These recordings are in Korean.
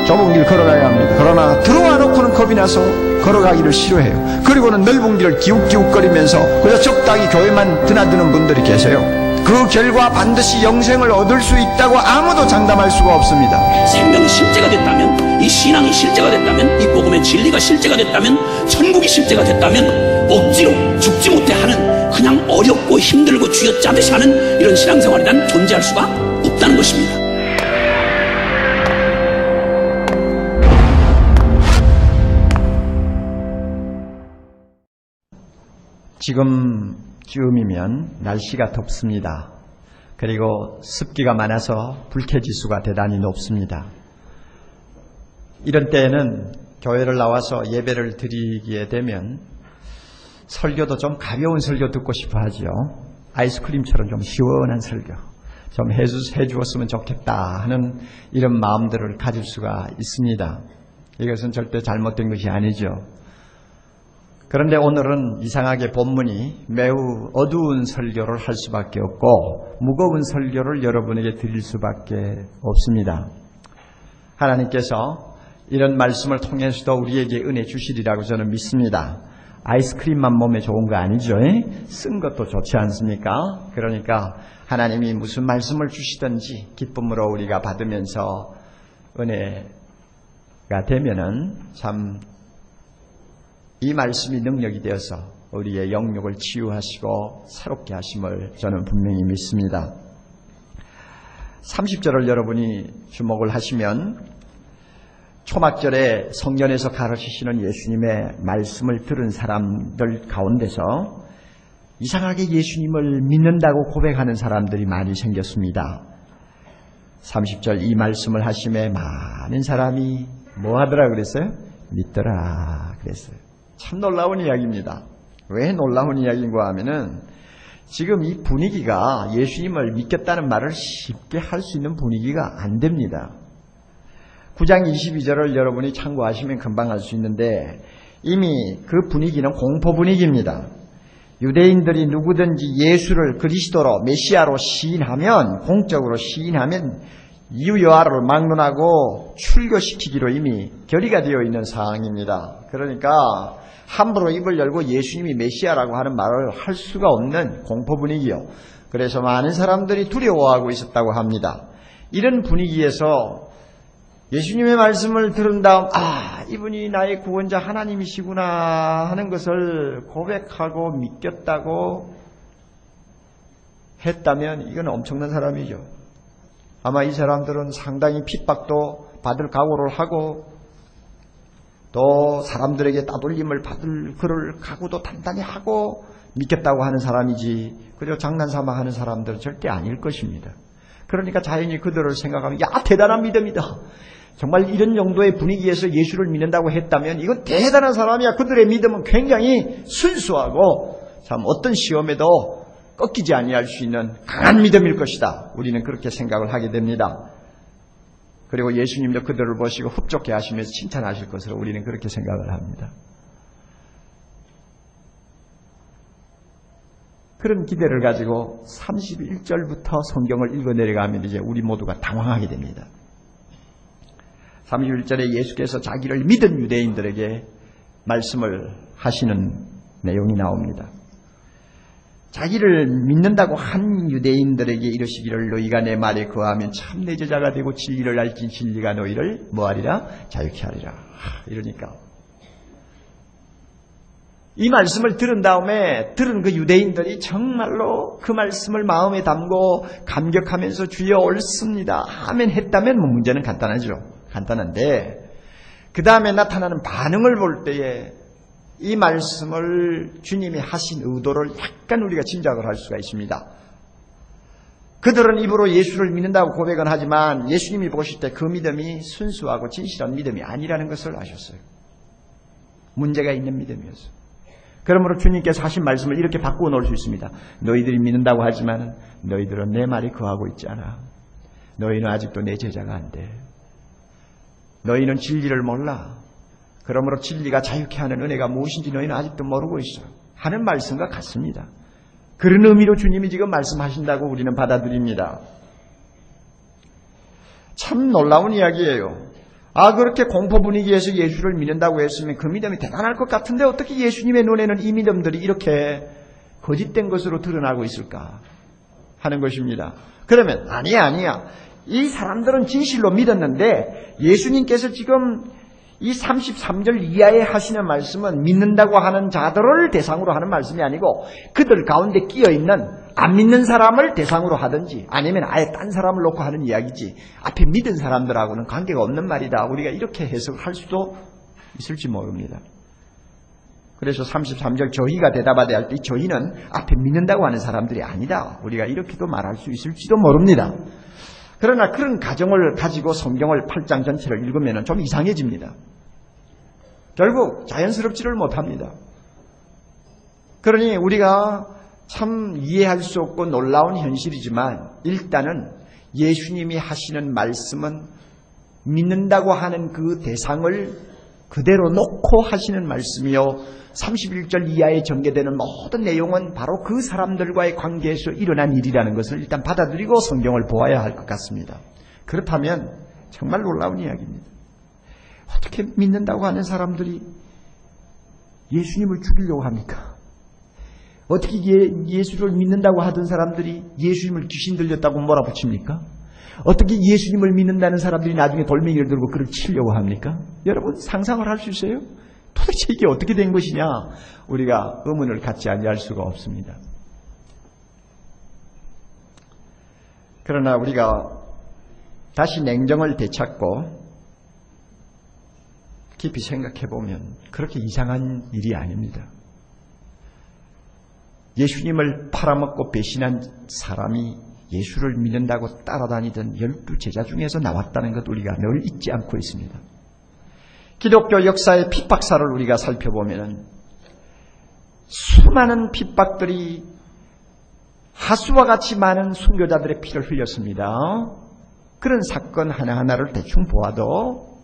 좁은 길 걸어가야 합니다. 그러나 들어와 놓고는 겁이 나서 걸어가기를 싫어해요. 그리고는 넓은 길을 기웃기웃거리면서 그저 적당히 교회만 드나드는 분들이 계세요. 그 결과 반드시 영생을 얻을 수 있다고 아무도 장담할 수가 없습니다. 생명이 실제가 됐다면, 이 신앙이 실제가 됐다면, 이 복음의 진리가 실제가 됐다면, 천국이 실제가 됐다면 억지로 죽지 못해 하는, 그냥 어렵고 힘들고 쥐어짜듯이 하는 이런 신앙생활이 난 존재할 수가 없다는 것입니다. 지금쯤이면 날씨가 덥습니다. 그리고 습기가 많아서 불쾌지수가 대단히 높습니다. 이런 때에는 교회를 나와서 예배를 드리게 되면 설교도 좀 가벼운 설교 듣고 싶어 하죠. 아이스크림처럼 좀 시원한 설교 좀 해주었으면 좋겠다 하는 이런 마음들을 가질 수가 있습니다. 이것은 절대 잘못된 것이 아니죠. 그런데 오늘은 이상하게 본문이 매우 어두운 설교를 할 수밖에 없고 무거운 설교를 여러분에게 드릴 수밖에 없습니다. 하나님께서 이런 말씀을 통해서도 우리에게 은혜 주시리라고 저는 믿습니다. 아이스크림만 몸에 좋은 거 아니죠? 쓴 것도 좋지 않습니까? 그러니까 하나님이 무슨 말씀을 주시든지 기쁨으로 우리가 받으면서 은혜가 되면은 참 이 말씀이 능력이 되어서 우리의 영육을 치유하시고 새롭게 하심을 저는 분명히 믿습니다. 30절을 여러분이 주목을 하시면 초막절에 성전에서 가르치시는 예수님의 말씀을 들은 사람들 가운데서 이상하게 예수님을 믿는다고 고백하는 사람들이 많이 생겼습니다. 30절 이 말씀을 하심에 많은 사람이 뭐 하더라 그랬어요? 믿더라 그랬어요. 참 놀라운 이야기입니다. 왜 놀라운 이야기인가 하면은 지금 이 분위기가 예수님을 믿겠다는 말을 쉽게 할 수 있는 분위기가 안 됩니다. 9장 22절을 여러분이 참고하시면 금방 알 수 있는데 이미 그 분위기는 공포 분위기입니다. 유대인들이 누구든지 예수를 그리스도로 메시아로 시인하면 공적으로 시인하면 이유여하를 막론하고 출교시키기로 이미 결의가 되어 있는 상황입니다. 그러니까 함부로 입을 열고 예수님이 메시아라고 하는 말을 할 수가 없는 공포 분위기요. 그래서 많은 사람들이 두려워하고 있었다고 합니다. 이런 분위기에서 예수님의 말씀을 들은 다음 이분이 나의 구원자 하나님이시구나 하는 것을 고백하고 믿겠다고 했다면 이건 엄청난 사람이죠. 아마 이 사람들은 상당히 핍박도 받을 각오를 하고 또 사람들에게 따돌림을 받을 그럴 각오도 단단히 하고 믿겠다고 하는 사람이지 그저 장난삼아 하는 사람들은 절대 아닐 것입니다. 그러니까 자연히 그들을 생각하면 대단한 믿음이다. 정말 이런 정도의 분위기에서 예수를 믿는다고 했다면 이건 대단한 사람이야. 그들의 믿음은 굉장히 순수하고 참 어떤 시험에도 꺾이지 아니할 수 있는 강한 믿음일 것이다. 우리는 그렇게 생각을 하게 됩니다. 그리고 예수님도 그들을 보시고 흡족해 하시면서 칭찬하실 것으로 우리는 그렇게 생각을 합니다. 그런 기대를 가지고 31절부터 성경을 읽어 내려가면 이제 우리 모두가 당황하게 됩니다. 31절에 예수께서 자기를 믿은 유대인들에게 말씀을 하시는 내용이 나옵니다. 자기를 믿는다고 한 유대인들에게 이르시기를 너희가 내 말에 거하면 참 내 제자가 되고 진리를 알진 진리가 너희를 뭐하리라? 자유케 하리라. 이러니까 이 말씀을 들은 다음에 들은 그 유대인들이 정말로 그 말씀을 마음에 담고 감격하면서 주여 옳습니다 아멘 했다면 문제는 간단하죠. 간단한데 그 다음에 나타나는 반응을 볼 때에 이 말씀을 주님이 하신 의도를 약간 우리가 짐작을 할 수가 있습니다. 그들은 입으로 예수를 믿는다고 고백은 하지만 예수님이 보실 때 그 믿음이 순수하고 진실한 믿음이 아니라는 것을 아셨어요. 문제가 있는 믿음이었어요. 그러므로 주님께서 하신 말씀을 이렇게 바꾸어 놓을 수 있습니다. 너희들이 믿는다고 하지만 너희들은 내 말이 거하고 있지 않아. 너희는 아직도 내 제자가 안 돼. 너희는 진리를 몰라. 그러므로 진리가 자유케 하는 은혜가 무엇인지 너희는 아직도 모르고 있어 하는 말씀과 같습니다. 그런 의미로 주님이 지금 말씀하신다고 우리는 받아들입니다. 참 놀라운 이야기예요. 그렇게 공포 분위기에서 예수를 믿는다고 했으면 그 믿음이 대단할 것 같은데 어떻게 예수님의 눈에는 이 믿음들이 이렇게 거짓된 것으로 드러나고 있을까 하는 것입니다. 그러면 아니야. 이 사람들은 진실로 믿었는데 예수님께서 지금 이 33절 이하에 하시는 말씀은 믿는다고 하는 자들을 대상으로 하는 말씀이 아니고 그들 가운데 끼어있는 안 믿는 사람을 대상으로 하든지 아니면 아예 딴 사람을 놓고 하는 이야기지 앞에 믿은 사람들하고는 관계가 없는 말이다. 우리가 이렇게 해석할 수도 있을지 모릅니다. 그래서 33절 저희가 대답하되 할 때 저희는 앞에 믿는다고 하는 사람들이 아니다. 우리가 이렇게도 말할 수 있을지도 모릅니다. 그러나 그런 가정을 가지고 성경을 8장 전체를 읽으면 좀 이상해집니다. 결국 자연스럽지를 못합니다. 그러니 우리가 참 이해할 수 없고 놀라운 현실이지만 일단은 예수님이 하시는 말씀은 믿는다고 하는 그 대상을 그대로 놓고 하시는 말씀이요 31절 이하에 전개되는 모든 내용은 바로 그 사람들과의 관계에서 일어난 일이라는 것을 일단 받아들이고 성경을 보아야 할 것 같습니다. 그렇다면 정말 놀라운 이야기입니다. 어떻게 믿는다고 하는 사람들이 예수님을 죽이려고 합니까? 어떻게 예수를 믿는다고 하던 사람들이 예수님을 귀신 들렸다고 몰아붙입니까? 어떻게 예수님을 믿는다는 사람들이 나중에 돌멩이를 들고 그를 치려고 합니까? 여러분 상상을 할 수 있어요? 도대체 이게 어떻게 된 것이냐? 우리가 의문을 갖지 아니할 수가 없습니다. 그러나 우리가 다시 냉정을 되찾고 깊이 생각해보면 그렇게 이상한 일이 아닙니다. 예수님을 팔아먹고 배신한 사람이 예수를 믿는다고 따라다니던 12제자 중에서 나왔다는 것 우리가 늘 잊지 않고 있습니다. 기독교 역사의 핍박사를 우리가 살펴보면 수많은 핍박들이 하수와 같이 많은 순교자들의 피를 흘렸습니다. 그런 사건 하나하나를 대충 보아도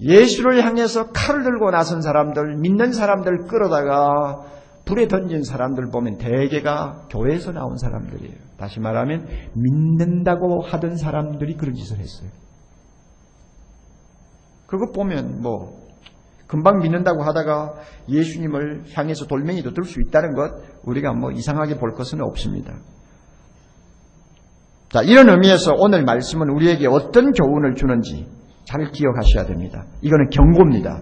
예수를 향해서 칼을 들고 나선 사람들, 믿는 사람들 끌어다가 불에 던진 사람들 보면 대개가 교회에서 나온 사람들이에요. 다시 말하면 믿는다고 하던 사람들이 그런 짓을 했어요. 그것 보면 금방 믿는다고 하다가 예수님을 향해서 돌멩이도 들 수 있다는 것 우리가 이상하게 볼 것은 없습니다. 자, 이런 의미에서 오늘 말씀은 우리에게 어떤 교훈을 주는지 잘 기억하셔야 됩니다. 이거는 경고입니다.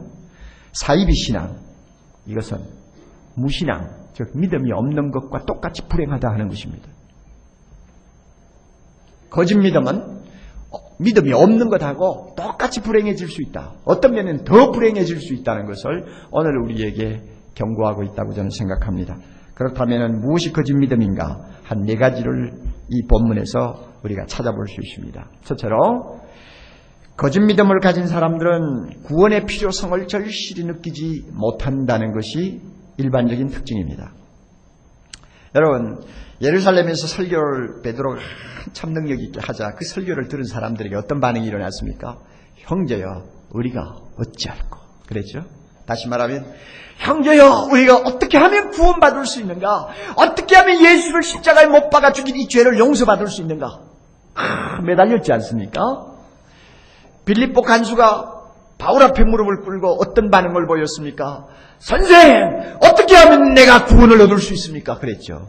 사이비 신앙, 이것은 무신앙, 즉 믿음이 없는 것과 똑같이 불행하다 하는 것입니다. 거짓 믿음은 믿음이 없는 것하고 똑같이 불행해질 수 있다. 어떤 면에는 더 불행해질 수 있다는 것을 오늘 우리에게 경고하고 있다고 저는 생각합니다. 그렇다면 무엇이 거짓 믿음인가? 한 4가지를 이 본문에서 우리가 찾아볼 수 있습니다. 첫째로 거짓 믿음을 가진 사람들은 구원의 필요성을 절실히 느끼지 못한다는 것이 일반적인 특징입니다. 여러분, 예루살렘에서 설교를 베드로가 참 능력 있게 하자 그 설교를 들은 사람들에게 어떤 반응이 일어났습니까? 형제여, 우리가 어찌할꼬? 그랬죠? 다시 말하면 형제여, 우리가 어떻게 하면 구원받을 수 있는가? 어떻게 하면 예수를 십자가에 못 박아 죽인 이 죄를 용서받을 수 있는가? 매달렸지 않습니까? 빌립보 간수가 바울 앞에 무릎을 꿇고 어떤 반응을 보였습니까? 선생, 어떻게 하면 내가 구원을 얻을 수 있습니까? 그랬죠.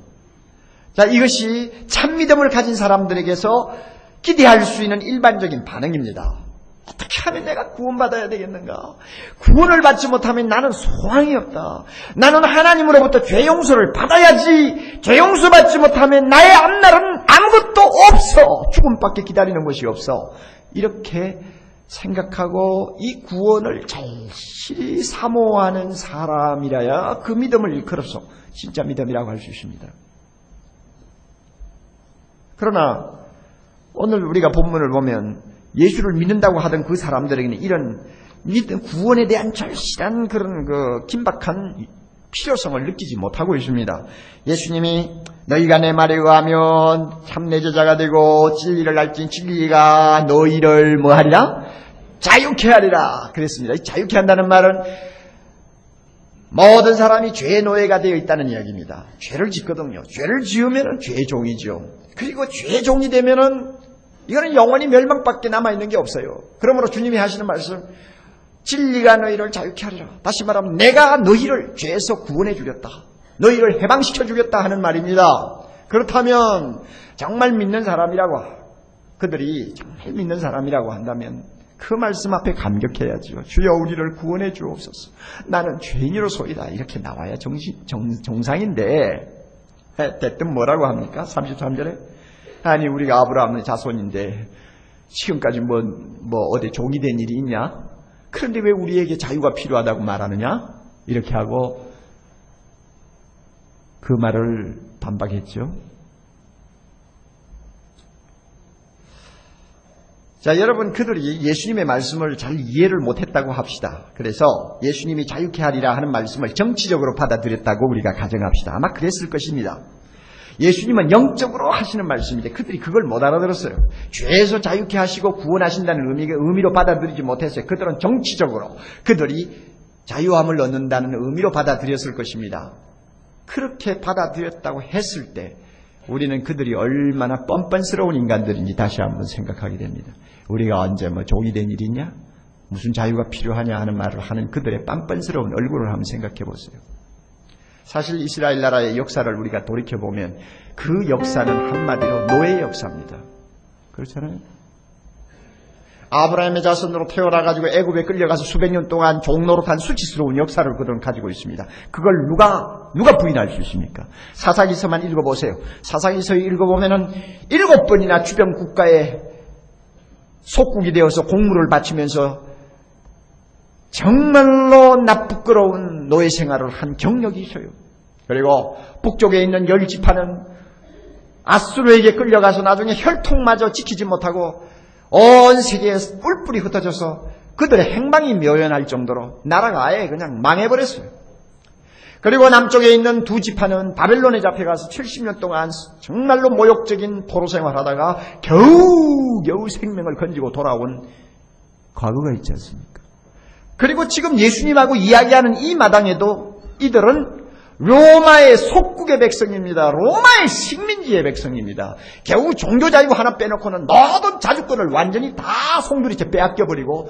자, 이것이 참 믿음을 가진 사람들에게서 기대할 수 있는 일반적인 반응입니다. 어떻게 하면 내가 구원받아야 되겠는가? 구원을 받지 못하면 나는 소망이 없다. 나는 하나님으로부터 죄 용서를 받아야지. 죄 용서 받지 못하면 나의 앞날은 아무것도 없어. 죽음밖에 기다리는 것이 없어. 이렇게 생각하고 이 구원을 절실히 사모하는 사람이라야 그 믿음을 일컬어서 진짜 믿음이라고 할 수 있습니다. 그러나 오늘 우리가 본문을 보면 예수를 믿는다고 하던 그 사람들에게는 이런 믿음, 구원에 대한 절실한 그런 긴박한 필요성을 느끼지 못하고 있습니다. 예수님이 너희가 내 말에 의하면 참 내 제자가 되고 진리를 알지 진리가 너희를 뭐하리라? 자유케 하리라 그랬습니다. 자유케 한다는 말은 모든 사람이 죄의 노예가 되어 있다는 이야기입니다. 죄를 짓거든요. 죄를 지으면 죄의 종이죠. 그리고 죄의 종이 되면은 이거는 영원히 멸망밖에 남아있는 게 없어요. 그러므로 주님이 하시는 말씀, 진리가 너희를 자유케 하리라. 다시 말하면 내가 너희를 죄에서 구원해 주겠다. 너희를 해방시켜 주겠다 하는 말입니다. 그렇다면 정말 믿는 사람이라고, 그들이 정말 믿는 사람이라고 한다면 그 말씀 앞에 감격해야죠. 주여 우리를 구원해 주옵소서. 나는 죄인으로소이다. 이렇게 나와야 정상인데, 대뜸 뭐라고 합니까? 33절에 아니 우리가 아브라함의 자손인데 지금까지 뭐 어디 종이 된 일이 있냐? 그런데 왜 우리에게 자유가 필요하다고 말하느냐? 이렇게 하고 그 말을 반박했죠. 자, 여러분, 그들이 예수님의 말씀을 잘 이해를 못했다고 합시다. 그래서 예수님이 자유케 하리라 하는 말씀을 정치적으로 받아들였다고 우리가 가정합시다. 아마 그랬을 것입니다. 예수님은 영적으로 하시는 말씀인데 그들이 그걸 못 알아들었어요. 죄에서 자유케 하시고 구원하신다는 의미로 받아들이지 못했어요. 그들은 정치적으로 그들이 자유함을 얻는다는 의미로 받아들였을 것입니다. 그렇게 받아들였다고 했을 때 우리는 그들이 얼마나 뻔뻔스러운 인간들인지 다시 한번 생각하게 됩니다. 우리가 언제 종이 된 일이 있냐? 무슨 자유가 필요하냐 하는 말을 하는 그들의 뻔뻔스러운 얼굴을 한번 생각해 보세요. 사실 이스라엘 나라의 역사를 우리가 돌이켜보면 그 역사는 한마디로 노예의 역사입니다. 그렇잖아요. 아브라함의 자손으로 태어나가지고 애굽에 끌려가서 수백 년 동안 종노릇한 수치스러운 역사를 그들은 가지고 있습니다. 그걸 누가 부인할 수 있습니까? 사사기서만 읽어보세요. 사사기서 읽어보면은 7번이나 주변 국가에 속국이 되어서 공물을 바치면서 정말로 나쁘끄러운 노예 생활을 한 경력이 있어요. 그리고 북쪽에 있는 10지파는 아수르에게 끌려가서 나중에 혈통마저 지키지 못하고 온 세계에 뿔뿔이 흩어져서 그들의 행방이 묘연할 정도로 나라가 아예 그냥 망해버렸어요. 그리고 남쪽에 있는 2지파는 바벨론에 잡혀가서 70년 동안 정말로 모욕적인 포로 생활하다가 겨우 생명을 건지고 돌아온 과거가 있지 않습니까? 그리고 지금 예수님하고 이야기하는 이 마당에도 이들은 로마의 속국의 백성입니다. 로마의 식민지의 백성입니다. 겨우 종교자유 하나 빼놓고는 모든 자주권을 완전히 다 송두리째 빼앗겨버리고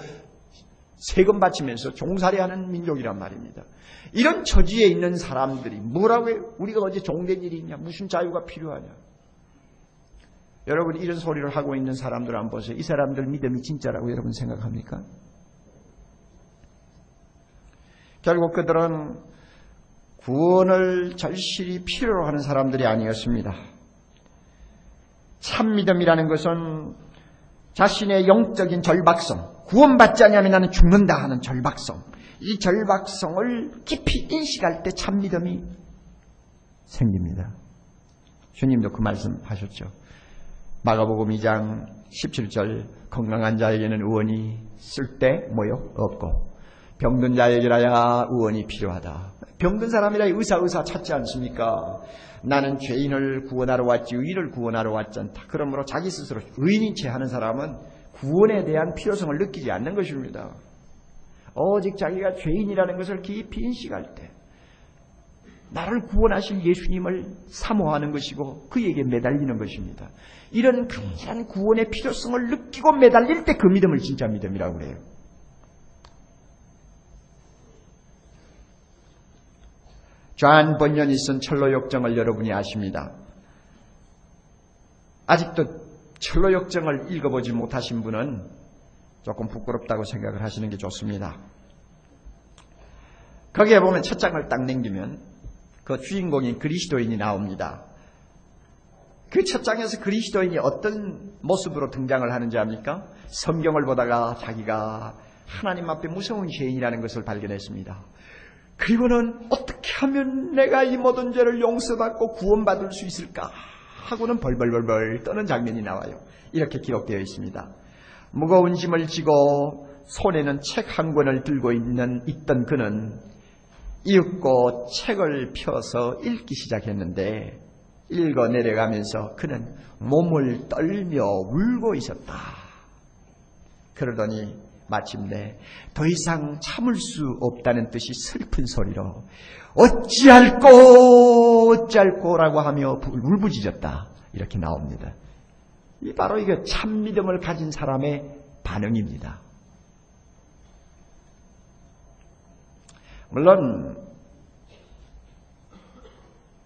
세금 바치면서 종살이하는 민족이란 말입니다. 이런 처지에 있는 사람들이 뭐라고 해요? 우리가 어제 종된 일이 있냐? 무슨 자유가 필요하냐? 여러분, 이런 소리를 하고 있는 사람들 한번 보세요. 이 사람들 믿음이 진짜라고 여러분 생각합니까? 결국 그들은 구원을 절실히 필요로 하는 사람들이 아니었습니다. 참 믿음이라는 것은 자신의 영적인 절박성, 구원받지 않으면 나는 죽는다 하는 절박성, 이 절박성을 깊이 인식할 때 참 믿음이 생깁니다. 주님도 그 말씀 하셨죠. 마가복음 2장 17절 건강한 자에게는 의원이 쓸데 뭐요? 없고 병든 자에게라야 의원이 필요하다. 병든 사람이라 의사 찾지 않습니까? 나는 죄인을 구원하러 왔지 의인을 구원하러 왔지 않다. 그러므로 자기 스스로 의인인 채 하는 사람은 구원에 대한 필요성을 느끼지 않는 것입니다. 오직 자기가 죄인이라는 것을 깊이 인식할 때 나를 구원하실 예수님을 사모하는 것이고 그에게 매달리는 것입니다. 이런 강한 구원의 필요성을 느끼고 매달릴 때 그 믿음을 진짜 믿음이라고 그래요. 존 번연이 쓴 철로 역정을 여러분이 아십니다. 아직도 철로 역정을 읽어보지 못하신 분은 조금 부끄럽다고 생각을 하시는 게 좋습니다. 거기에 보면 첫 장을 딱 넘기면 그 주인공인 그리스도인이 나옵니다. 그 첫 장에서 그리스도인이 어떤 모습으로 등장을 하는지 압니까? 성경을 보다가 자기가 하나님 앞에 무서운 죄인이라는 것을 발견했습니다. 그리고는 어떻게 하면 내가 이 모든 죄를 용서받고 구원받을 수 있을까 하고는 벌벌벌벌 떠는 장면이 나와요. 이렇게 기록되어 있습니다. 무거운 짐을 지고 손에는 책 한 권을 들고 있던 그는 읽고 책을 펴서 읽기 시작했는데 읽어 내려가면서 그는 몸을 떨며 울고 있었다. 그러더니 마침내 더 이상 참을 수 없다는 듯이 슬픈 소리로 어찌할꼬라고 하며 울부짖었다. 이렇게 나옵니다. 이 바로 이게 참 믿음을 가진 사람의 반응입니다. 물론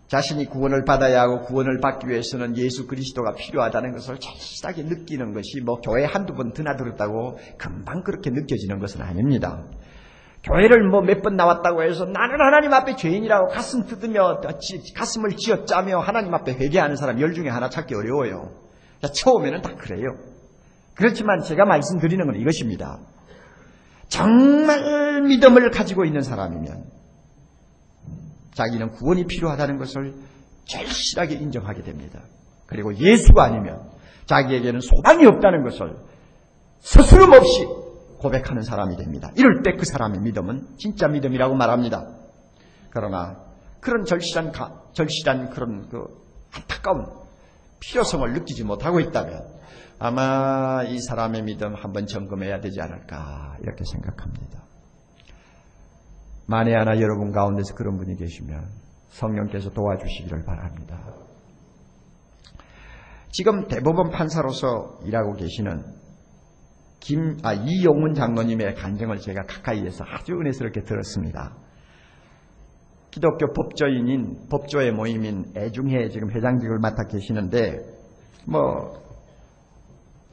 자신이 구원을 받아야 하고 구원을 받기 위해서는 예수 그리스도가 필요하다는 것을 절실하게 느끼는 것이 뭐 교회 한두 번 드나들었다고 금방 그렇게 느껴지는 것은 아닙니다. 교회를 뭐 몇 번 나왔다고 해서 나는 하나님 앞에 죄인이라고 가슴 뜯으며 가슴을 쥐어짜며 하나님 앞에 회개하는 사람 10중에 하나 찾기 어려워요. 처음에는 다 그래요. 그렇지만 제가 말씀드리는 건 이것입니다. 정말 믿음을 가지고 있는 사람이면 자기는 구원이 필요하다는 것을 절실하게 인정하게 됩니다. 그리고 예수가 아니면 자기에게는 소망이 없다는 것을 스스럼 없이 고백하는 사람이 됩니다. 이럴 때 그 사람의 믿음은 진짜 믿음이라고 말합니다. 그러나 그런 절실한 그런 그 안타까운 필요성을 느끼지 못하고 있다면 아마 이 사람의 믿음 한번 점검해야 되지 않을까 이렇게 생각합니다. 만에 하나 여러분 가운데서 그런 분이 계시면 성령께서 도와주시기를 바랍니다. 지금 대법원 판사로서 일하고 계시는 이용훈 장로님의 간증을 제가 가까이에서 아주 은혜스럽게 들었습니다. 기독교 법조인인 법조의 모임인 애중회 지금 회장직을 맡아 계시는데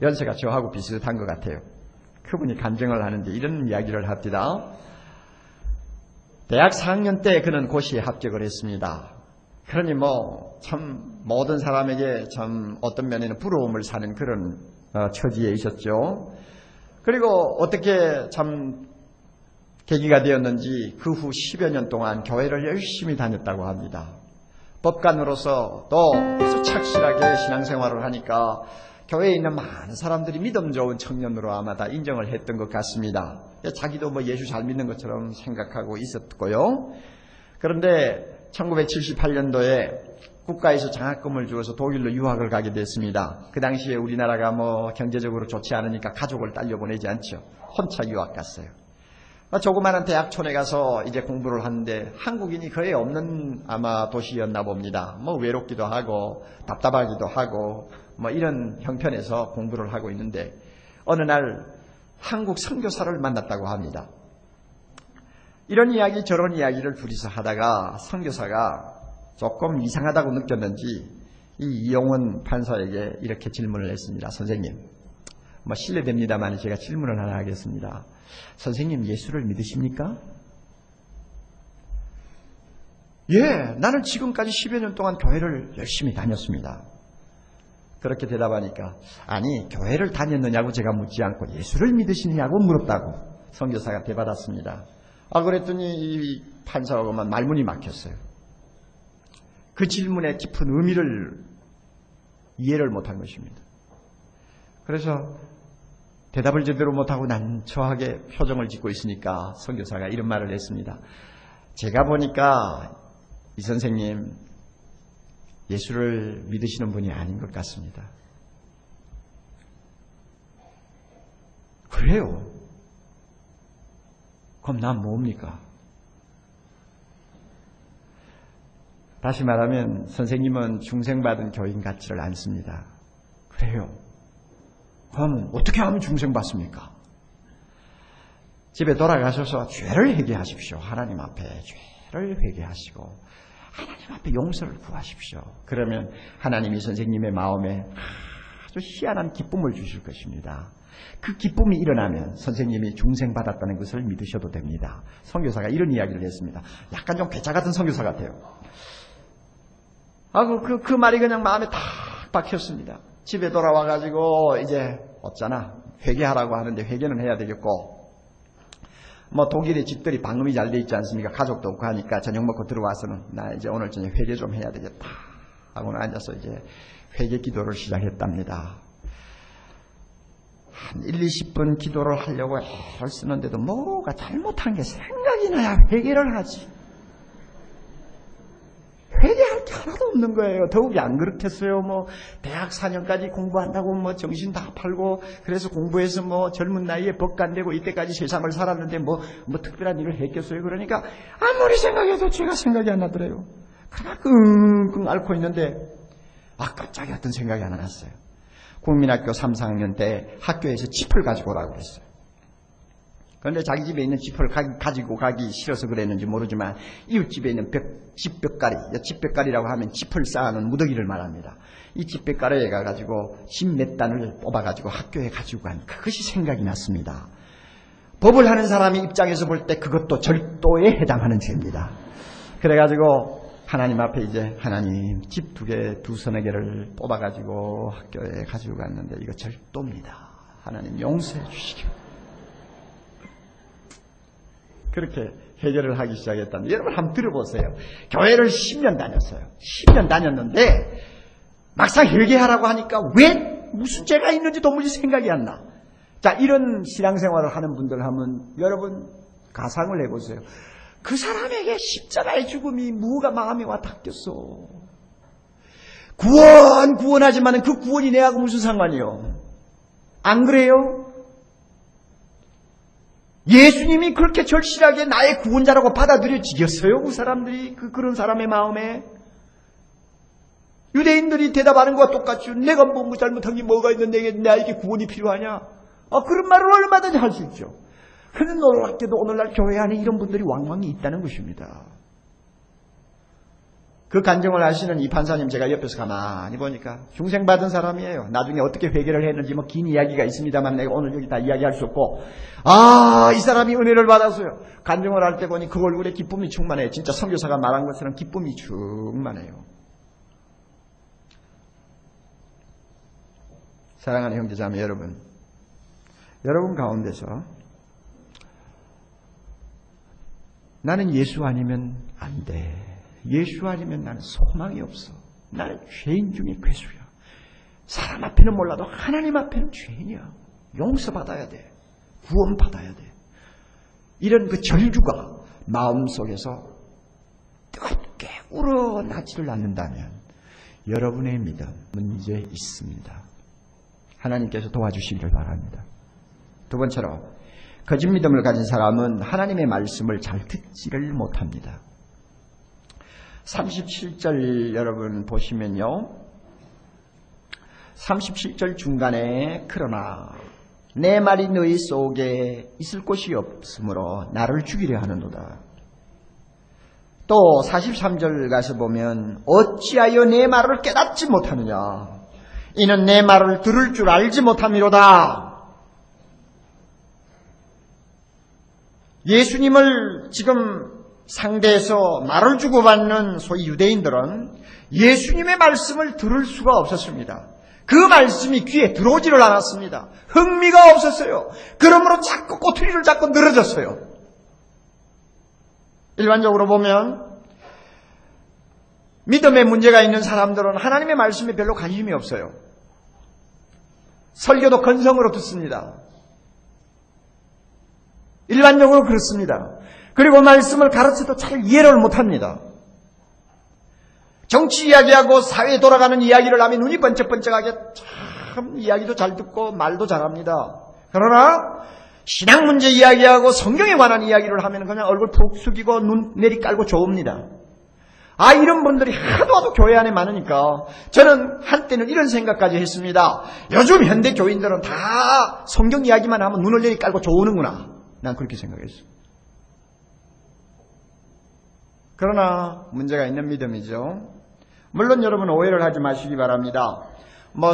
연세가 저하고 비슷한 것 같아요. 그분이 간증을 하는데 이런 이야기를 합니다. 대학 4학년 때 그는 고시에 합격을 했습니다. 그러니 참 모든 사람에게 참 어떤 면에는 부러움을 사는 그런 처지에 있었죠. 그리고 어떻게 참 계기가 되었는지 그 후 10여 년 동안 교회를 열심히 다녔다고 합니다. 법관으로서 또 아주 착실하게 신앙생활을 하니까 교회에 있는 많은 사람들이 믿음 좋은 청년으로 아마 다 인정을 했던 것 같습니다. 자기도 예수 잘 믿는 것처럼 생각하고 있었고요. 그런데 1978년도에 국가에서 장학금을 주어서 독일로 유학을 가게 됐습니다. 그 당시에 우리나라가 경제적으로 좋지 않으니까 가족을 딸려보내지 않죠. 혼자 유학 갔어요. 조그마한 대학촌에 가서 이제 공부를 하는데 한국인이 거의 없는 아마 도시였나 봅니다. 외롭기도 하고 답답하기도 하고 이런 형편에서 공부를 하고 있는데 어느 날 한국 선교사를 만났다고 합니다. 이런 이야기 저런 이야기를 둘이서 하다가 선교사가 조금 이상하다고 느꼈는지 이 이용훈 판사에게 이렇게 질문을 했습니다. 선생님, 실례됩니다만 제가 질문을 하나 하겠습니다. 선생님 예수를 믿으십니까? 예, 나는 지금까지 10여 년 동안 교회를 열심히 다녔습니다. 그렇게 대답하니까 아니 교회를 다녔느냐고 제가 묻지 않고 예수를 믿으시느냐고 물었다고 선교사가 대받았습니다. 그랬더니 이 판사하고만 말문이 막혔어요. 그 질문의 깊은 의미를 이해를 못한 것입니다. 그래서 대답을 제대로 못하고 난처하게 표정을 짓고 있으니까 선교사가 이런 말을 했습니다. 제가 보니까 이 선생님 예수를 믿으시는 분이 아닌 것 같습니다. 그래요? 그럼 난 뭡니까? 다시 말하면 선생님은 중생받은 교인 같지를 않습니다. 그래요? 그러면 어떻게 하면 중생받습니까? 집에 돌아가셔서 죄를 회개하십시오. 하나님 앞에 죄를 회개하시고 하나님 앞에 용서를 구하십시오. 그러면 하나님이 선생님의 마음에 아주 희한한 기쁨을 주실 것입니다. 그 기쁨이 일어나면 선생님이 중생받았다는 것을 믿으셔도 됩니다. 선교사가 이런 이야기를 했습니다. 약간 좀 괴짜 같은 선교사 같아요. 그 말이 그냥 마음에 탁 박혔습니다. 집에 돌아와가지고 이제 없잖아. 회개하라고 하는데 회개는 해야 되겠고 독일의 집들이 방음이 잘 돼 있지 않습니까? 가족도 없고 하니까 저녁 먹고 들어와서는 나 이제 오늘 저녁 회개 좀 해야 되겠다 하고는 앉아서 이제 회개 기도를 시작했답니다. 한 1, 20분 기도를 하려고 애를 쓰는데도 뭐가 잘못한 게 생각이 나야 회개를 하지. 회개할 게 하나도 없는 거예요. 더욱이 안 그렇겠어요. 대학 4년까지 공부한다고 정신 다 팔고 그래서 공부해서 젊은 나이에 법관되고 이때까지 세상을 살았는데 특별한 일을 했겠어요. 그러니까 아무리 생각해도 죄가 생각이 안 나더래요. 그러나 끙끙 앓고 있는데 갑자기 어떤 생각이 하나 났어요. 국민학교 3, 4학년 때 학교에서 짚을 가지고 오라고 그랬어요. 그런데 자기 집에 있는 짚을 가지고 가기 싫어서 그랬는지 모르지만 이웃집에 있는 집벽가리, 집벽가리라고 하면 짚을 쌓아놓은 무더기를 말합니다. 이 집벽가리에 가가지고 집 몇 단을 뽑아가지고 학교에 가지고 간 그것이 생각이 났습니다. 법을 하는 사람의 입장에서 볼 때 그것도 절도에 해당하는 죄입니다. 그래가지고 하나님 앞에 이제 하나님 집 2개, 2서너 개를 뽑아가지고 학교에 가지고 갔는데 이거 절도입니다. 하나님 용서해 주시기. 그렇게 해결을 하기 시작했다는데 여러분 한번 들어보세요. 교회를 10년 다녔어요. 10년 다녔는데 막상 회개하라고 하니까 왜 무슨 죄가 있는지 도무지 생각이 안 나. 자, 이런 신앙생활을 하는 분들 하면 여러분 가상을 해보세요. 그 사람에게 십자가의 죽음이 뭐가 마음에 와 닿겠어. 구원하지만 그 구원이 내하고 무슨 상관이요? 안 그래요? 예수님이 그렇게 절실하게 나의 구원자라고 받아들여지겠어요? 그 사람들이 그런 사람의 마음에. 유대인들이 대답하는 것과 똑같죠. 내가 뭐 잘못한 게 뭐가 있는데 나에게 구원이 필요하냐? 그런 말을 얼마든지 할 수 있죠. 그런데 놀랍게도 오늘날 교회 안에 이런 분들이 왕왕이 있다는 것입니다. 그 간증을 하시는 이 판사님 제가 옆에서 가만히 보니까 중생받은 사람이에요. 나중에 어떻게 회개를 했는지 뭐 긴 이야기가 있습니다만 내가 오늘 여기 다 이야기할 수 없고, 이 사람이 은혜를 받았어요. 간증을 할 때 보니 그 얼굴에 기쁨이 충만해요. 진짜 선교사가 말한 것처럼 기쁨이 충만해요. 사랑하는 형제자매 여러분, 여러분 가운데서 나는 예수 아니면 안 돼. 예수 아니면 나는 소망이 없어. 나는 죄인 중에 괴수야. 사람 앞에는 몰라도 하나님 앞에는 죄인이야. 용서받아야 돼. 구원받아야 돼. 이런 그 절규가 마음속에서 뜨겁게 우러나지를 않는다면 여러분의 믿음은 이제 있습니다. 하나님께서 도와주시기를 바랍니다. 두 번째로 거짓 믿음을 가진 사람은 하나님의 말씀을 잘 듣지를 못합니다. 37절 여러분 보시면요. 37절 중간에 그러나 내 말이 너희 속에 있을 곳이 없으므로 나를 죽이려 하는도다. 또 43절 가서 보면 어찌하여 내 말을 깨닫지 못하느냐. 이는 내 말을 들을 줄 알지 못함이로다. 예수님을 지금 상대에서 말을 주고받는 소위 유대인들은 예수님의 말씀을 들을 수가 없었습니다. 그 말씀이 귀에 들어오지를 않았습니다. 흥미가 없었어요. 그러므로 자꾸 꼬투리를 잡고 늘어졌어요. 일반적으로 보면 믿음에 문제가 있는 사람들은 하나님의 말씀에 별로 관심이 없어요. 설교도 건성으로 듣습니다. 일반적으로 그렇습니다. 그리고 말씀을 가르쳐도 잘 이해를 못합니다. 정치 이야기하고 사회에 돌아가는 이야기를 하면 눈이 번쩍번쩍하게 참 이야기도 잘 듣고 말도 잘합니다. 그러나 신앙 문제 이야기하고 성경에 관한 이야기를 하면 그냥 얼굴 푹 숙이고 눈 내리 깔고 좋습니다. 이런 분들이 하도 교회 안에 많으니까 저는 한때는 이런 생각까지 했습니다. 요즘 현대 교인들은 다 성경 이야기만 하면 눈을 내리 깔고 좋으는구나. 난 그렇게 생각했어요. 그러나 문제가 있는 믿음이죠. 물론 여러분 오해를 하지 마시기 바랍니다.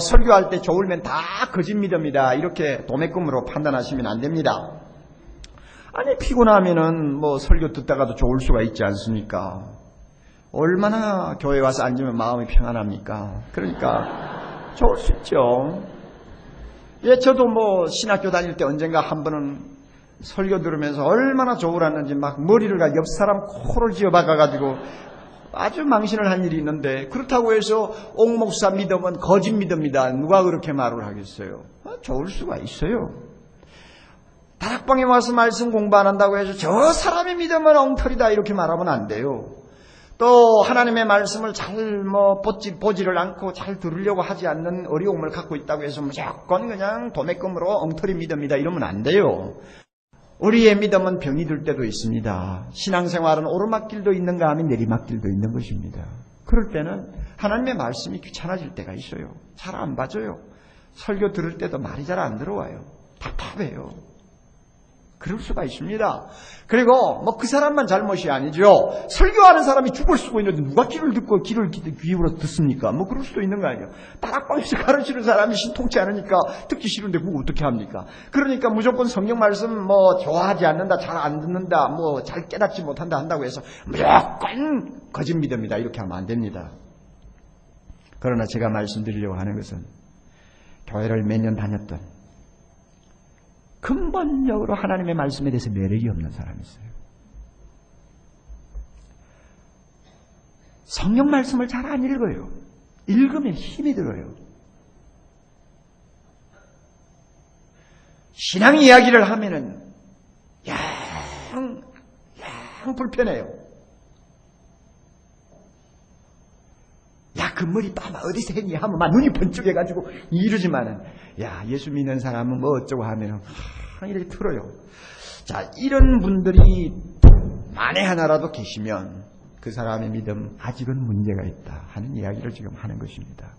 설교할 때 좋으면 다 거짓 믿음이다 이렇게 도매금으로 판단하시면 안 됩니다. 피곤하면은 설교 듣다가도 좋을 수가 있지 않습니까? 얼마나 교회 와서 앉으면 마음이 평안합니까? 그러니까 좋을 수 있죠. 저도 신학교 다닐 때 언젠가 한 번은 설교 들으면서 얼마나 좋으랐는지 막 머리를 옆 사람 코를 쥐어박아가지고 아주 망신을 한 일이 있는데, 그렇다고 해서 옥 목사 믿음은 거짓 믿음이다 누가 그렇게 말을 하겠어요? 좋을 수가 있어요. 다락방에 와서 말씀 공부 안 한다고 해서 저 사람의 믿음은 엉터리다 이렇게 말하면 안 돼요. 또 하나님의 말씀을 잘 보지를 않고 잘 들으려고 하지 않는 어려움을 갖고 있다고 해서 무조건 그냥 도매금으로 엉터리 믿음이다 이러면 안 돼요. 우리의 믿음은 병이 들 때도 있습니다. 신앙생활은 오르막길도 있는가 하면 내리막길도 있는 것입니다. 그럴 때는 하나님의 말씀이 귀찮아질 때가 있어요. 잘 안 봐져요. 설교 들을 때도 말이 잘 안 들어와요. 답답해요. 그럴 수가 있습니다. 그리고 뭐 그 사람만 잘못이 아니죠. 설교하는 사람이 죽을 수도 있는데 누가 귀를 듣고 귀를 귀로 듣습니까? 뭐 그럴 수도 있는 거 아니에요. 따락방에서 가르치는 사람이 신통치 않으니까 듣기 싫은데 그거 어떻게 합니까? 그러니까 무조건 성경 말씀 뭐 좋아하지 않는다, 잘 안 듣는다, 뭐 잘 깨닫지 못한다 한다고 해서 무조건 거짓 믿음이다 이렇게 하면 안 됩니다. 그러나 제가 말씀드리려고 하는 것은 교회를 몇 년 다녔던 근본적으로 하나님의 말씀에 대해서 매력이 없는 사람이 있어요. 성경 말씀을 잘 안 읽어요. 읽으면 힘이 들어요. 신앙 이야기를 하면은 양 불편해요. 야, 그 머리 빠마 어디서 했니? 하면 막 눈이 번쩍해가지고 이러지만은, 야, 예수 믿는 사람은 뭐 어쩌고 하면은, 이렇게 틀어요. 자, 이런 분들이 만에 하나라도 계시면 그 사람의 믿음 아직은 문제가 있다 하는 이야기를 지금 하는 것입니다.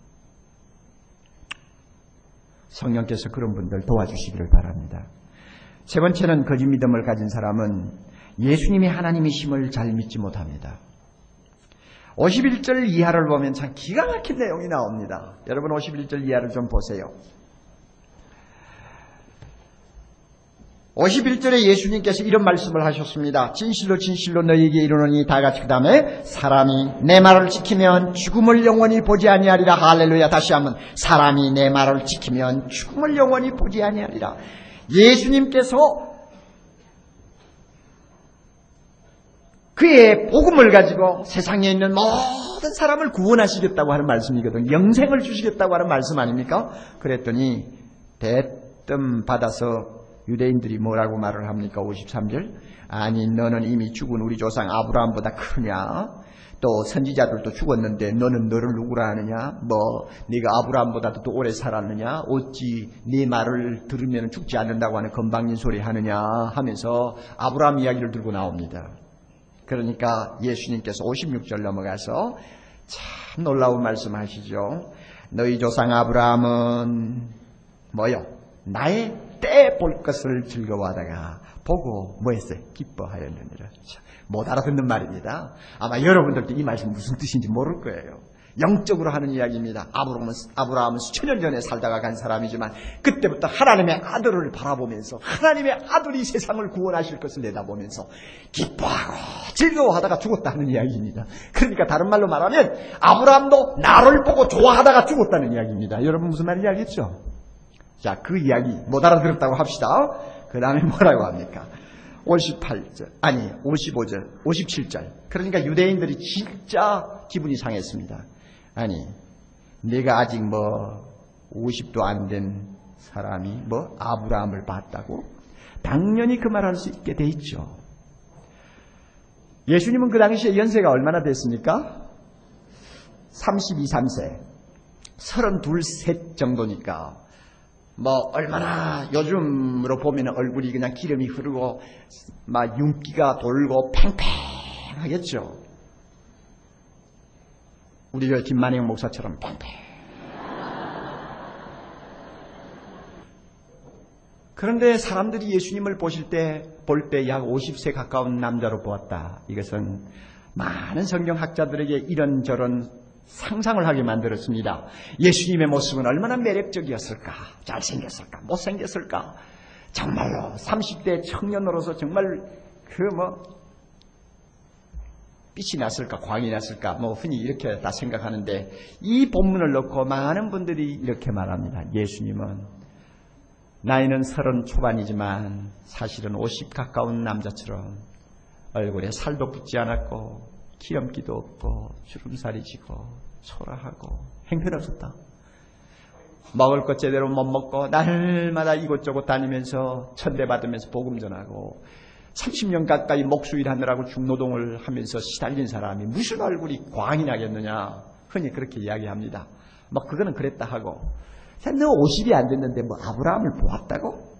성령께서 그런 분들 도와주시기를 바랍니다. 세 번째는 거짓 믿음을 가진 사람은 예수님이 하나님이심을 잘 믿지 못합니다. 51절 이하를 보면 참 기가 막힌 내용이 나옵니다. 여러분 51절 이하를 좀 보세요. 51절에 예수님께서 이런 말씀을 하셨습니다. 진실로 진실로 너희에게 이르노니 다 같이 그 다음에 사람이 내 말을 지키면 죽음을 영원히 보지 아니하리라. 할렐루야. 다시 한번 사람이 내 말을 지키면 죽음을 영원히 보지 아니하리라. 예수님께서 그의 복음을 가지고 세상에 있는 모든 사람을 구원하시겠다고 하는 말씀이거든요. 영생을 주시겠다고 하는 말씀 아닙니까? 그랬더니 대뜸 받아서 유대인들이 뭐라고 말을 합니까? 53절. 아니 너는 이미 죽은 우리 조상 아브라함보다 크냐? 또 선지자들도 죽었는데 너는 너를 누구라 하느냐? 뭐 네가 아브라함보다도 더 오래 살았느냐? 어찌 네 말을 들으면 죽지 않는다고 하는 건방진 소리 하느냐? 하면서 아브라함 이야기를 들고 나옵니다. 그러니까 예수님께서 56절 넘어가서 참 놀라운 말씀하시죠. 너희 조상 아브라함은 뭐요? 나의 때 볼 것을 즐거워하다가 보고 뭐 했어요? 기뻐하였느니라. 못 알아듣는 말입니다. 아마 여러분들도 이 말씀 무슨 뜻인지 모를 거예요. 영적으로 하는 이야기입니다. 아브라함은 수천 년 전에 살다가 간 사람이지만 그때부터 하나님의 아들을 바라보면서 하나님의 아들이 세상을 구원하실 것을 내다보면서 기뻐하고 즐거워하다가 죽었다는 이야기입니다. 그러니까 다른 말로 말하면 아브라함도 나를 보고 좋아하다가 죽었다는 이야기입니다. 여러분 무슨 말인지 알겠죠? 자, 그 이야기 못 알아들었다고 합시다. 그 다음에 뭐라고 합니까? 58절, 아니 55절, 57절. 그러니까 유대인들이 진짜 기분이 상했습니다. 아니 내가 아직 뭐 50도 안 된 사람이 뭐 아브라함을 봤다고? 당연히 그 말할 수 있게 돼 있죠. 예수님은 그 당시에 연세가 얼마나 됐습니까? 32, 3세 32, 3 정도니까 뭐 얼마나 요즘으로 보면 얼굴이 그냥 기름이 흐르고 막 윤기가 돌고 팽팽하겠죠. 우리 저 김만영 목사처럼 팽팽. 그런데 사람들이 예수님을 볼 때 약 50세 가까운 남자로 보았다. 이것은 많은 성경학자들에게 이런저런 상상을 하게 만들었습니다. 예수님의 모습은 얼마나 매력적이었을까? 잘생겼을까? 못생겼을까? 정말로 30대 청년으로서 정말 빛이 났을까? 광이 났을까? 흔히 이렇게 다 생각하는데 이 본문을 놓고 많은 분들이 이렇게 말합니다. 예수님은 나이는 30 초반이지만 사실은 50 가까운 남자처럼 얼굴에 살도 붙지 않았고 기름기도 없고 주름살이 지고 초라하고 형편없었다. 먹을 것 제대로 못 먹고 날마다 이곳저곳 다니면서 천대받으면서 복음 전하고 30년 가까이 목수일 하느라고 중노동을 하면서 시달린 사람이 무슨 얼굴이 광이 나겠느냐 흔히 그렇게 이야기합니다. 그거는 그랬다 하고 너 50이 안 됐는데 아브라함을 보았다고?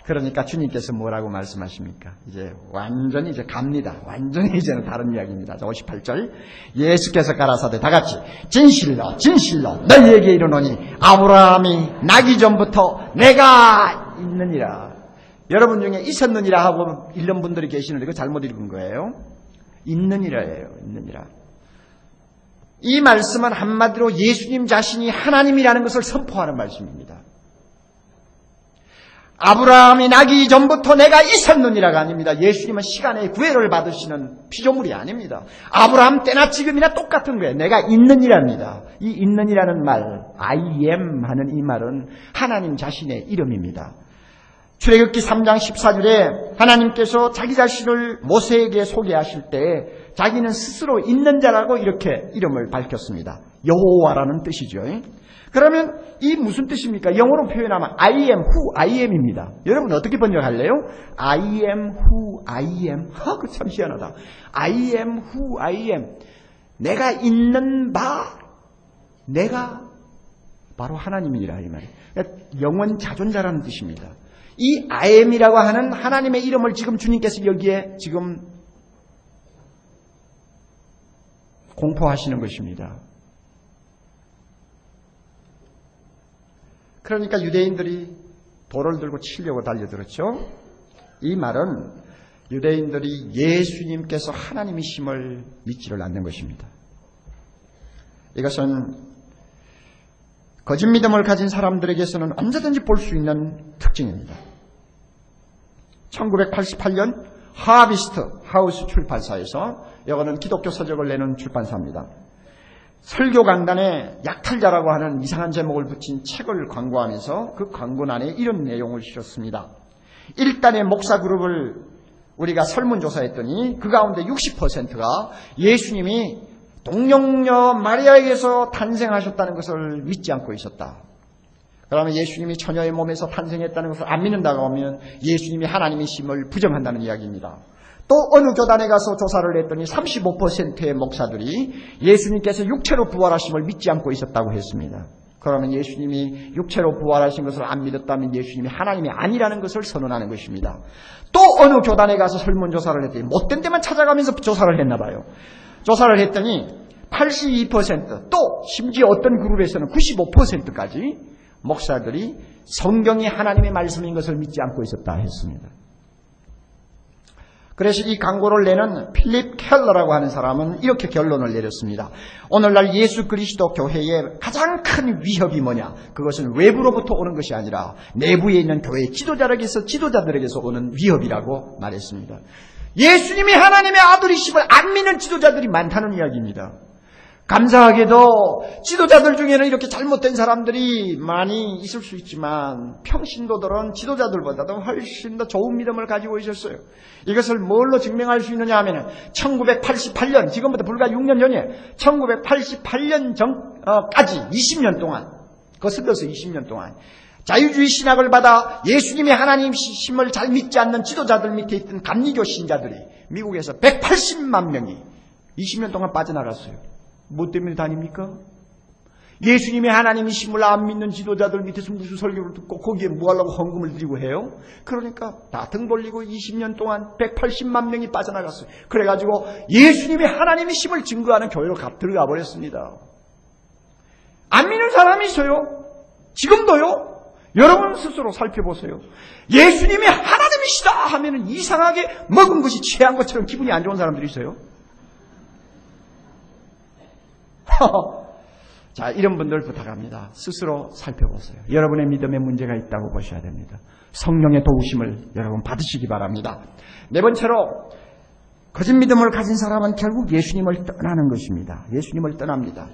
그러니까 주님께서 뭐라고 말씀하십니까? 이제 완전히 이제 갑니다. 완전히 이제는 다른 이야기입니다. 58절. 예수께서 가라사대 다 같이 진실로 진실로 너희에게 이르노니 아브라함이 나기 전부터 내가 있느니라. 여러분 중에 있었느니라 하고 읽는 분들이 계시는데 그거 잘못 읽은 거예요. 있느니라예요. 있느니라. 이 말씀은 한마디로 예수님 자신이 하나님이라는 것을 선포하는 말씀입니다. 아브라함이 나기 전부터 내가 있었느니라가 아닙니다. 예수님은 시간의 구애를 받으시는 피조물이 아닙니다. 아브라함 때나 지금이나 똑같은 거예요. 내가 있느니랍니다. 이 있느니라는 말, I am 하는 이 말은 하나님 자신의 이름입니다. 출애굽기 3장 14절에 하나님께서 자기 자신을 모세에게 소개하실 때 자기는 스스로 있는 자라고 이렇게 이름을 밝혔습니다. 여호와라는 뜻이죠. 그러면 이 무슨 뜻입니까? 영어로 표현하면 I am who I am입니다. 여러분 어떻게 번역할래요? I am who I am. 그 참 희한하다. I am who I am. 내가 있는 바, 내가 바로 하나님이라 이 말이에요. 영원 자존자라는 뜻입니다. 이 I am이라고 하는 하나님의 이름을 지금 주님께서 여기에 지금 공포하시는 것입니다. 그러니까 유대인들이 돌을 들고 치려고 달려들었죠. 이 말은 유대인들이 예수님께서 하나님이심을 믿지를 않는 것입니다. 이것은 거짓 믿음을 가진 사람들에게서는 언제든지 볼 수 있는 특징입니다. 1988년 하비스트 하우스 출판사에서 이거는 기독교 서적을 내는 출판사입니다. 설교 강단에 약탈자라고 하는 이상한 제목을 붙인 책을 광고하면서 그 광고란에 이런 내용을 실었습니다. 1단의 목사 그룹을 우리가 설문조사했더니 그 가운데 60%가 예수님이 동정녀 마리아에게서 탄생하셨다는 것을 믿지 않고 있었다. 그러면 예수님이 처녀의 몸에서 탄생했다는 것을 안 믿는다고 하면 예수님이 하나님이심을 부정한다는 이야기입니다. 또 어느 교단에 가서 조사를 했더니 35%의 목사들이 예수님께서 육체로 부활하심을 믿지 않고 있었다고 했습니다. 그러면 예수님이 육체로 부활하신 것을 안 믿었다면 예수님이 하나님이 아니라는 것을 선언하는 것입니다. 또 어느 교단에 가서 설문조사를 했더니 못된 데만 찾아가면서 조사를 했나 봐요. 조사를 했더니 82% 또 심지어 어떤 그룹에서는 95%까지 목사들이 성경이 하나님의 말씀인 것을 믿지 않고 있었다 했습니다. 그래서 이 광고를 내는 필립 켈러라고 하는 사람은 이렇게 결론을 내렸습니다. 오늘날 예수 그리스도 교회의 가장 큰 위협이 뭐냐? 그것은 외부로부터 오는 것이 아니라 내부에 있는 교회 지도자들에게서 오는 위협이라고 말했습니다. 예수님이 하나님의 아들이심을 안 믿는 지도자들이 많다는 이야기입니다. 감사하게도 지도자들 중에는 이렇게 잘못된 사람들이 많이 있을 수 있지만 평신도들은 지도자들보다도 훨씬 더 좋은 믿음을 가지고 있었어요. 이것을 뭘로 증명할 수 있느냐 하면 1988년, 지금부터 불과 6년 전에 1988년 전까지 20년 동안, 거슬러서 20년 동안 자유주의 신학을 받아 예수님이 하나님이심을 잘 믿지 않는 지도자들 밑에 있던 감리교 신자들이 미국에서 180만 명이 20년 동안 빠져나갔어요. 뭐 때문에 다닙니까? 예수님이 하나님이심을 안 믿는 지도자들 밑에서 무슨 설교를 듣고 거기에 뭐 하려고 헌금을 드리고 해요? 그러니까 다 등 돌리고 20년 동안 180만 명이 빠져나갔어요. 그래가지고 예수님이 하나님이심을 증거하는 교회로 들어가 버렸습니다. 안 믿는 사람이 있어요. 지금도요. 여러분 스스로 살펴보세요. 예수님이 하나님이시다 하면 이상하게 먹은 것이 취한 것처럼 기분이 안 좋은 사람들이 있어요. 자, 이런 분들 부탁합니다. 스스로 살펴보세요. 여러분의 믿음에 문제가 있다고 보셔야 됩니다. 성령의 도우심을 여러분 받으시기 바랍니다. 네 번째로 거짓 믿음을 가진 사람은 결국 예수님을 떠나는 것입니다. 예수님을 떠납니다.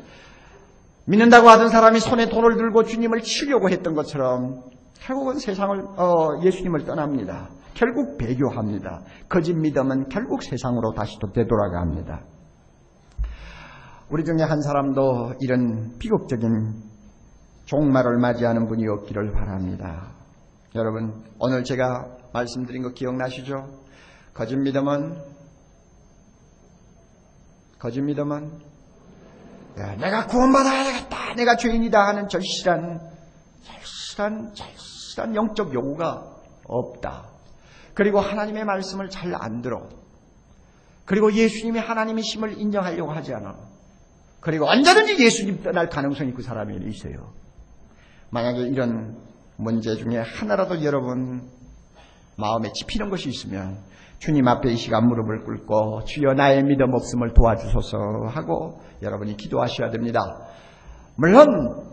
믿는다고 하던 사람이 손에 돈을 들고 주님을 치려고 했던 것처럼 결국은 예수님을 떠납니다. 결국 배교합니다. 거짓 믿음은 결국 세상으로 다시 또 되돌아갑니다. 우리 중에 한 사람도 이런 비극적인 종말을 맞이하는 분이 없기를 바랍니다. 여러분, 오늘 제가 말씀드린 거 기억나시죠? 거짓 믿음은 내가 구원받아야 되겠다, 내가 죄인이다 하는 절실한 영적 요구가 없다. 그리고 하나님의 말씀을 잘 안 들어. 그리고 예수님이 하나님이심을 인정하려고 하지 않아. 그리고 언제든지 예수님 떠날 가능성이 그 사람에게 있어요. 만약에 이런 문제 중에 하나라도 여러분 마음에 짚히는 것이 있으면 주님 앞에 이 시간 무릎을 꿇고 주여 나의 믿음 없음을 도와주소서 하고 여러분이 기도하셔야 됩니다. 물론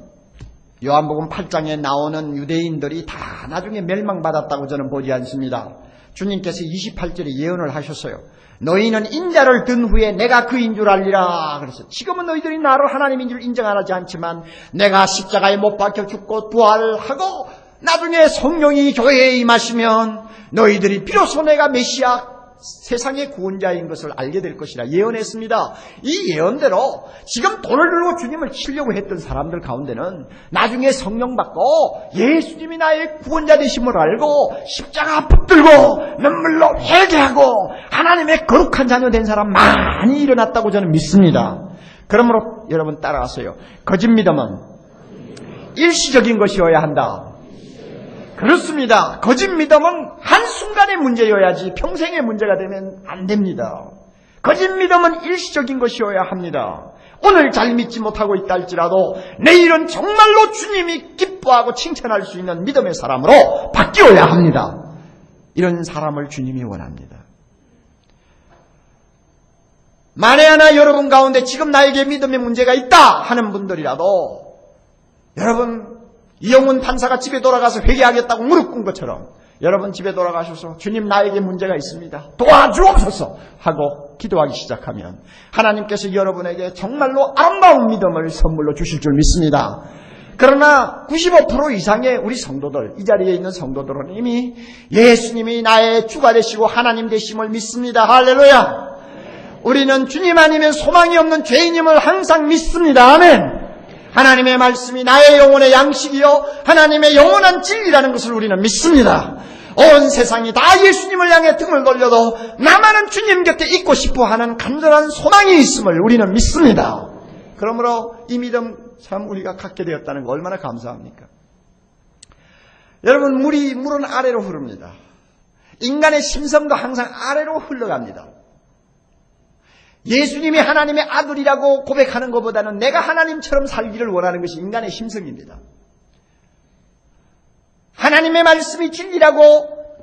요한복음 8장에 나오는 유대인들이 다 나중에 멸망받았다고 저는 보지 않습니다. 주님께서 28절에 예언을 하셨어요. 너희는 인자를 든 후에 내가 그인 줄 알리라. 그래서 지금은 너희들이 나를 하나님인 줄 인정하지 않지만 내가 십자가에 못 박혀 죽고 부활하고 나중에 성령이 교회에 임하시면 너희들이 비로소 내가 메시아 세상의 구원자인 것을 알게 될 것이라 예언했습니다. 이 예언대로 지금 돈을 들고 주님을 치려고 했던 사람들 가운데는 나중에 성령 받고 예수님이 나의 구원자 되심을 알고 십자가 붙들고 눈물로 회개하고 하나님의 거룩한 자녀 된 사람 많이 일어났다고 저는 믿습니다. 그러므로 여러분 따라하세요. 거짓 믿음은 일시적인 것이어야 한다. 그렇습니다. 거짓 믿음은 한순간의 문제여야지 평생의 문제가 되면 안 됩니다. 거짓 믿음은 일시적인 것이어야 합니다. 오늘 잘 믿지 못하고 있다 할지라도 내일은 정말로 주님이 기뻐하고 칭찬할 수 있는 믿음의 사람으로 바뀌어야 합니다. 이런 사람을 주님이 원합니다. 만에 하나 여러분 가운데 지금 나에게 믿음의 문제가 있다 하는 분들이라도 여러분 이영훈 판사가 집에 돌아가서 회개하겠다고 무릎 꿇은 것처럼 여러분 집에 돌아가셔서 주님 나에게 문제가 있습니다. 도와주옵소서 하고 기도하기 시작하면 하나님께서 여러분에게 정말로 아름다운 믿음을 선물로 주실 줄 믿습니다. 그러나 95% 이상의 우리 성도들, 이 자리에 있는 성도들은 이미 예수님이 나의 주가 되시고 하나님 되심을 믿습니다. 할렐루야. 우리는 주님 아니면 소망이 없는 죄인임을 항상 믿습니다. 아멘. 하나님의 말씀이 나의 영혼의 양식이요 하나님의 영원한 진리라는 것을 우리는 믿습니다. 온 세상이 다 예수님을 향해 등을 돌려도 나만은 주님 곁에 있고 싶어하는 간절한 소망이 있음을 우리는 믿습니다. 그러므로 이 믿음 참 우리가 갖게 되었다는 거 얼마나 감사합니까? 여러분 물은 아래로 흐릅니다. 인간의 심성도 항상 아래로 흘러갑니다. 예수님이 하나님의 아들이라고 고백하는 것보다는 내가 하나님처럼 살기를 원하는 것이 인간의 심성입니다. 하나님의 말씀이 진리라고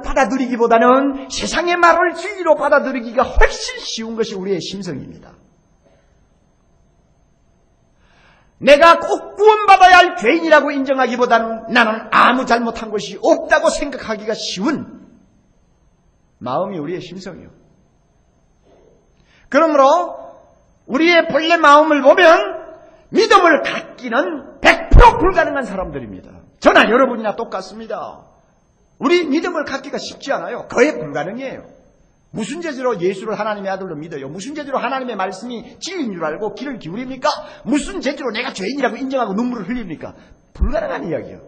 받아들이기보다는 세상의 말을 진리로 받아들이기가 훨씬 쉬운 것이 우리의 심성입니다. 내가 꼭 구원받아야 할 죄인이라고 인정하기보다는 나는 아무 잘못한 것이 없다고 생각하기가 쉬운 마음이 우리의 심성이요. 그러므로 우리의 본래 마음을 보면 믿음을 갖기는 100% 불가능한 사람들입니다. 저나 여러분이나 똑같습니다. 우리 믿음을 갖기가 쉽지 않아요. 거의 불가능이에요. 무슨 재주로 예수를 하나님의 아들로 믿어요? 무슨 재주로 하나님의 말씀이 진리인 줄 알고 귀를 기울입니까? 무슨 재주로 내가 죄인이라고 인정하고 눈물을 흘립니까? 불가능한 이야기예요.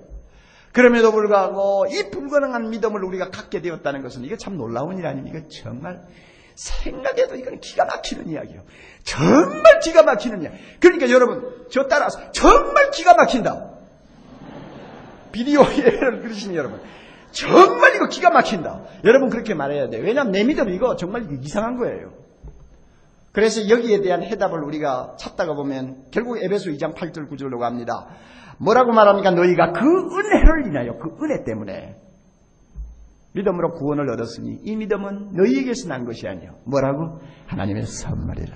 그럼에도 불구하고 이 불가능한 믿음을 우리가 갖게 되었다는 것은 이게 참 놀라운 일 아닙니까? 정말 생각해도 이건 기가 막히는 이야기예요. 정말 기가 막히는 이야기. 그러니까 여러분 저 따라서 정말 기가 막힌다. 비디오에 그러시는 여러분 정말 이거 기가 막힌다. 여러분 그렇게 말해야 돼요. 왜냐하면 내 믿음 이거 정말 이상한 거예요. 그래서 여기에 대한 해답을 우리가 찾다가 보면 결국 에베소 2장 8절 9절로 갑니다. 뭐라고 말합니까? 너희가 그 은혜를 인하여 그 은혜 때문에 믿음으로 구원을 얻었으니 이 믿음은 너희에게서 난 것이 아니요. 뭐라고? 하나님의 선물이라.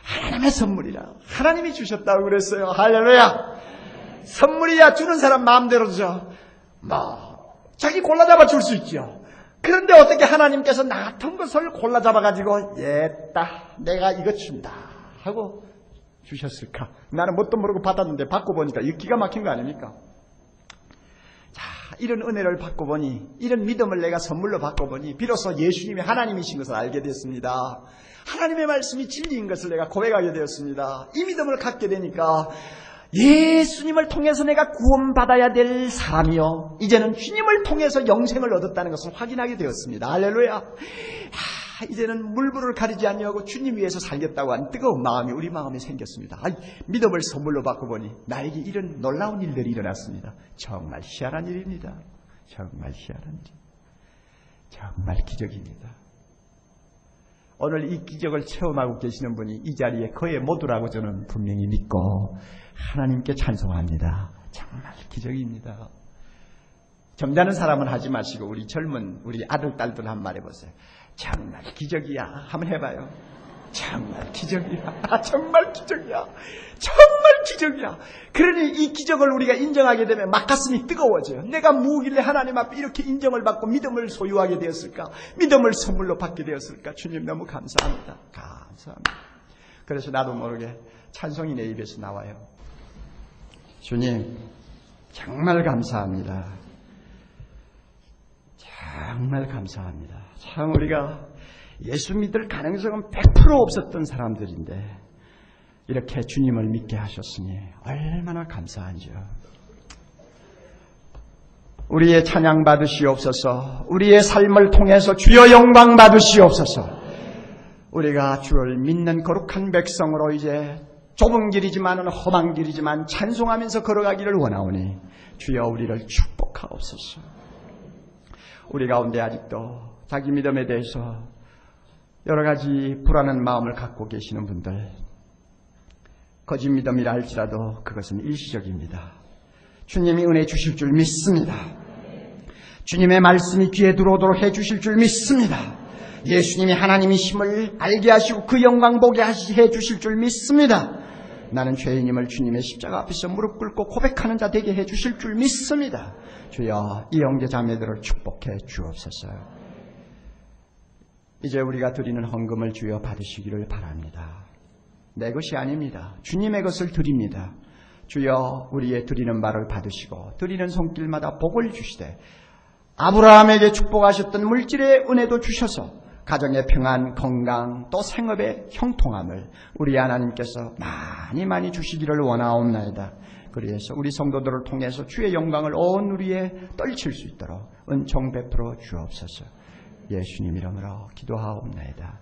하나님의 선물이라. 하나님이 주셨다고 그랬어요. 할렐루야. 선물이야 주는 사람 마음대로 줘. 자기 골라 잡아 줄 수 있죠. 그런데 어떻게 하나님께서 나 같은 것을 골라 잡아가지고 예따 내가 이거 준다 하고 주셨을까? 나는 뭣도 모르고 받았는데 받고 보니까 이거 기가 막힌 거 아닙니까? 자, 이런 은혜를 받고 보니 이런 믿음을 내가 선물로 받고 보니 비로소 예수님이 하나님이신 것을 알게 됐습니다. 하나님의 말씀이 진리인 것을 내가 고백하게 되었습니다. 이 믿음을 갖게 되니까 예수님을 통해서 내가 구원받아야 될 사람이요 이제는 주님을 통해서 영생을 얻었다는 것을 확인하게 되었습니다. 할렐루야. 이제는 물불을 가리지 아니하고 주님 위해서 살겠다고 한 뜨거운 마음이 우리 마음에 생겼습니다. 믿음을 선물로 받고 보니 나에게 이런 놀라운 일들이 일어났습니다. 정말 희한한 일입니다. 정말 희한한 일. 정말 기적입니다. 오늘 이 기적을 체험하고 계시는 분이 이 자리에 거의 모두라고 저는 분명히 믿고 하나님께 찬송합니다. 정말 기적입니다. 점잖은 사람은 하지 마시고 우리 젊은 우리 아들 딸들 한번 말해보세요. 정말 기적이야. 한번 해봐요. 정말 기적이야. 정말 기적이야. 정말 기적이야. 그러니 이 기적을 우리가 인정하게 되면 막 가슴이 뜨거워져요. 내가 뭐길래 하나님 앞에 이렇게 인정을 받고 믿음을 소유하게 되었을까? 믿음을 선물로 받게 되었을까? 주님 너무 감사합니다. 감사합니다. 그래서 나도 모르게 찬송이 내 입에서 나와요. 주님 정말 감사합니다. 정말 감사합니다. 참 우리가 예수 믿을 가능성은 100% 없었던 사람들인데 이렇게 주님을 믿게 하셨으니 얼마나 감사한지요. 우리의 찬양 받으시옵소서. 우리의 삶을 통해서 주여 영광 받으시옵소서. 우리가 주를 믿는 거룩한 백성으로 이제 좁은 길이지만 험한 길이지만 찬송하면서 걸어가기를 원하오니 주여 우리를 축복하옵소서. 우리 가운데 아직도 자기 믿음에 대해서 여러 가지 불안한 마음을 갖고 계시는 분들, 거짓 믿음이라 할지라도 그것은 일시적입니다. 주님이 은혜 주실 줄 믿습니다. 주님의 말씀이 귀에 들어오도록 해 주실 줄 믿습니다. 예수님이 하나님이심을 알게 하시고 그 영광 보게 해 주실 줄 믿습니다. 나는 죄인임을 주님의 십자가 앞에서 무릎 꿇고 고백하는 자 되게 해 주실 줄 믿습니다. 주여 이 형제 자매들을 축복해 주옵소서. 이제 우리가 드리는 헌금을 주여 받으시기를 바랍니다. 내 것이 아닙니다. 주님의 것을 드립니다. 주여 우리의 드리는 바를 받으시고 드리는 손길마다 복을 주시되 아브라함에게 축복하셨던 물질의 은혜도 주셔서 가정의 평안, 건강, 또 생업의 형통함을 우리 하나님께서 많이 많이 주시기를 원하옵나이다. 그래서 우리 성도들을 통해서 주의 영광을 온 우리에 떨칠 수 있도록 은총 베풀어 주옵소서. 예수님 이름으로 기도하옵나이다.